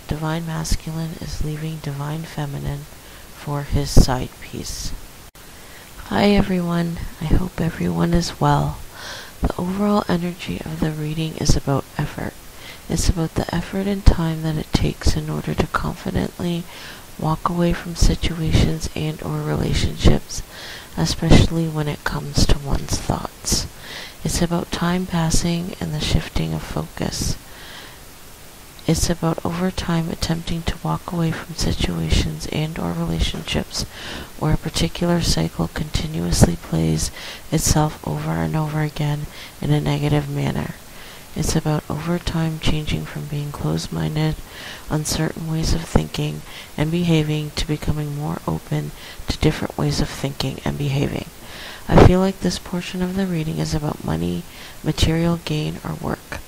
Divine Masculine is leaving Divine Feminine for his side piece. Hi everyone, I hope everyone is well. The overall energy of the reading is about effort. It's about the effort and time that it takes in order to confidently walk away from situations and or relationships, especially when it comes to one's thoughts. It's about time passing and the shifting of focus. It's about over time attempting to walk away from situations and or relationships where a particular cycle continuously plays itself over and over again in a negative manner. It's about over time changing from being closed-minded, uncertain ways of thinking and behaving to becoming more open to different ways of thinking and behaving. I feel like this portion of the reading is about money, material gain, or work.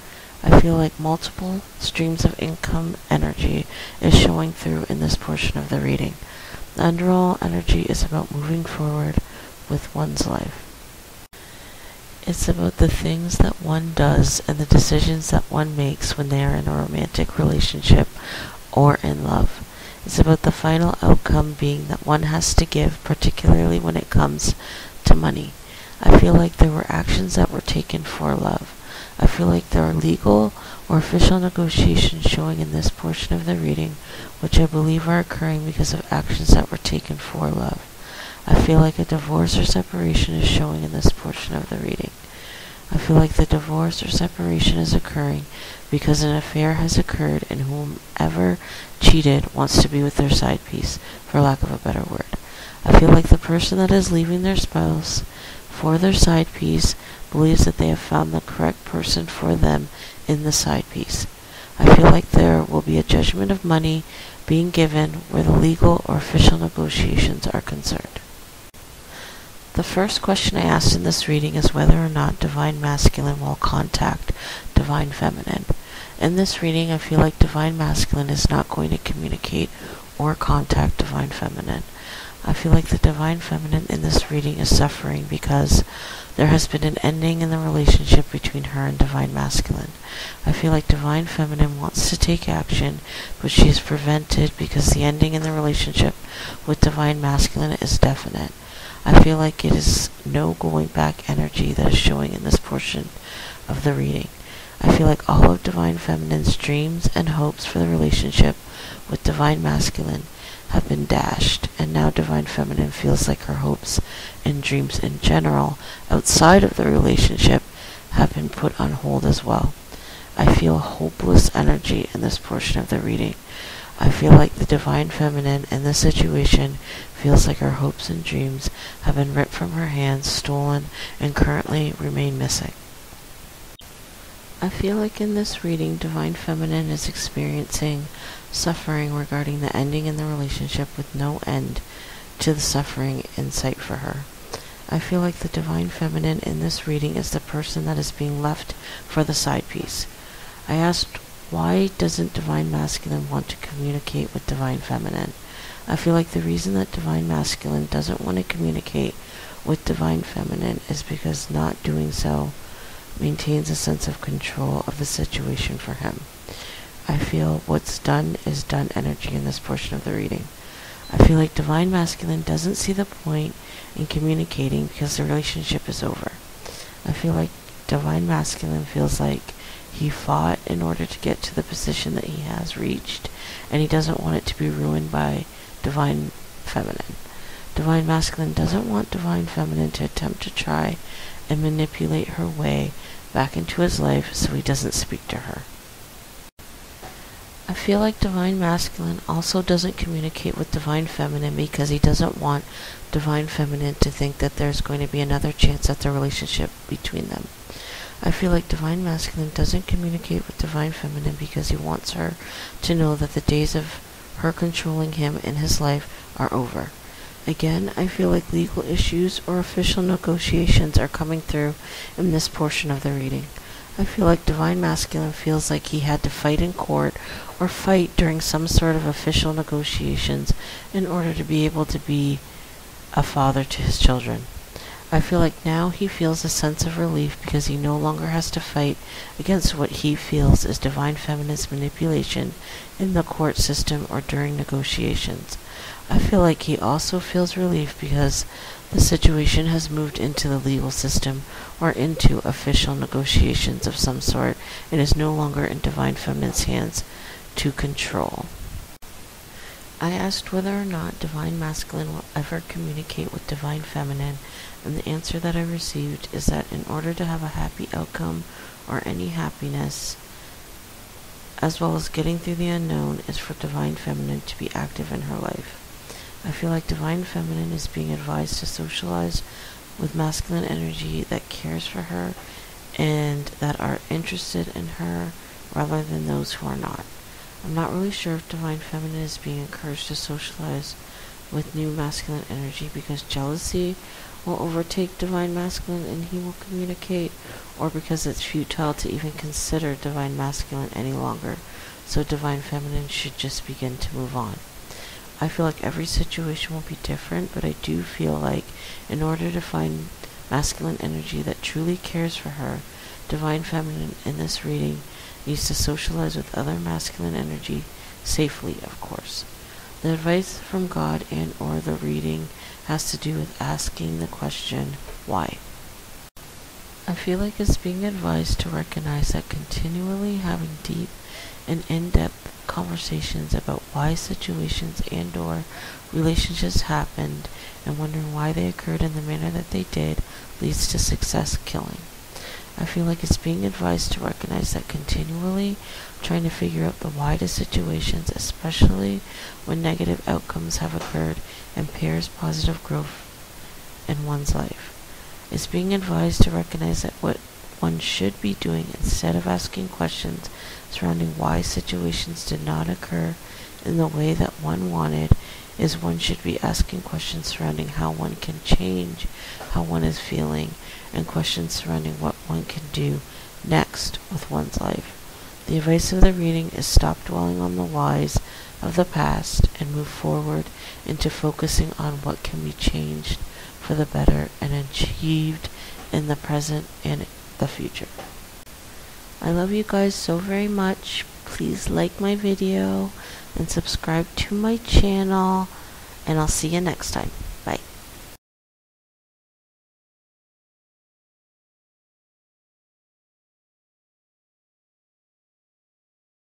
I feel like multiple streams of income energy is showing through in this portion of the reading. The underall energy is about moving forward with one's life. It's about the things that one does and the decisions that one makes when they are in a romantic relationship or in love. It's about the final outcome being that one has to give, particularly when it comes to money. I feel like there were actions that were taken for love. I feel like there are legal or official negotiations showing in this portion of the reading, which I believe are occurring because of actions that were taken for love. I feel like a divorce or separation is showing in this portion of the reading. I feel like the divorce or separation is occurring because an affair has occurred and whomever cheated wants to be with their side piece, for lack of a better word. I feel like the person that is leaving their spouse for their side piece believes that they have found the correct person for them in the side piece. I feel like there will be a judgment of money being given where the legal or official negotiations are concerned. The first question I asked in this reading is whether or not Divine Masculine will contact Divine Feminine. In this reading, I feel like Divine Masculine is not going to communicate or contact Divine Feminine. I feel like the Divine Feminine in this reading is suffering because there has been an ending in the relationship between her and Divine Masculine. I feel like Divine Feminine wants to take action, but she is prevented because the ending in the relationship with Divine Masculine is definite. I feel like it is no going back energy that is showing in this portion of the reading. I feel like all of Divine Feminine's dreams and hopes for the relationship with Divine Masculine have been dashed, and now Divine Feminine feels like her hopes and dreams in general outside of the relationship have been put on hold as well. I feel hopeless energy in this portion of the reading. I feel like the Divine Feminine in this situation feels like her hopes and dreams have been ripped from her hands, stolen, and currently remain missing. I feel like in this reading, Divine Feminine is experiencing suffering regarding the ending in the relationship with no end to the suffering in sight for her. I feel like the Divine Feminine in this reading is the person that is being left for the side piece. I asked, why doesn't Divine Masculine want to communicate with Divine Feminine? I feel like the reason that Divine Masculine doesn't want to communicate with Divine Feminine is because not doing so maintains a sense of control of the situation for him. I feel what's done is done energy in this portion of the reading. I feel like Divine Masculine doesn't see the point in communicating because the relationship is over. I feel like Divine Masculine feels like he fought in order to get to the position that he has reached, and he doesn't want it to be ruined by Divine Feminine. Divine Masculine doesn't want Divine Feminine to attempt to try and manipulate her way back into his life so he doesn't speak to her. I feel like Divine Masculine also doesn't communicate with Divine Feminine because he doesn't want Divine Feminine to think that there's going to be another chance at the relationship between them. I feel like Divine Masculine doesn't communicate with Divine Feminine because he wants her to know that the days of her controlling him in his life are over. Again, I feel like legal issues or official negotiations are coming through in this portion of the reading. I feel like Divine Masculine feels like he had to fight in court or fight during some sort of official negotiations in order to be able to be a father to his children. I feel like now he feels a sense of relief because he no longer has to fight against what he feels is Divine Feminine's manipulation in the court system or during negotiations. I feel like he also feels relief because the situation has moved into the legal system or into official negotiations of some sort and is no longer in Divine Feminine's hands to control. I asked whether or not Divine Masculine will ever communicate with Divine Feminine, and the answer that I received is that in order to have a happy outcome or any happiness, as well as getting through the unknown, is for Divine Feminine to be active in her life. I feel like Divine Feminine is being advised to socialize with masculine energy that cares for her and that are interested in her rather than those who are not. I'm not really sure if Divine Feminine is being encouraged to socialize with new masculine energy because jealousy will overtake Divine Masculine and he will communicate, or because it's futile to even consider Divine Masculine any longer, so Divine Feminine should just begin to move on. I feel like every situation will be different, but I do feel like in order to find masculine energy that truly cares for her, Divine Feminine in this reading needs to socialize with other masculine energy, safely, of course. The advice from God and or the reading has to do with asking the question, why? I feel like it's being advised to recognize that continually having deep and in-depth conversations about why situations and or relationships happened and wondering why they occurred in the manner that they did leads to success killing. I feel like it's being advised to recognize that continually trying to figure out the why to situations, especially when negative outcomes have occurred, impairs positive growth in one's life. It's being advised to recognize that what one should be doing instead of asking questions surrounding why situations did not occur in the way that one wanted is one should be asking questions surrounding how one can change how one is feeling and questions surrounding what one can do next with one's life. The advice of the reading is stop dwelling on the whys of the past and move forward into focusing on what can be changed for the better and achieved in the present and the future. I love you guys so very much. Please like my video and subscribe to my channel, and I'll see you next time.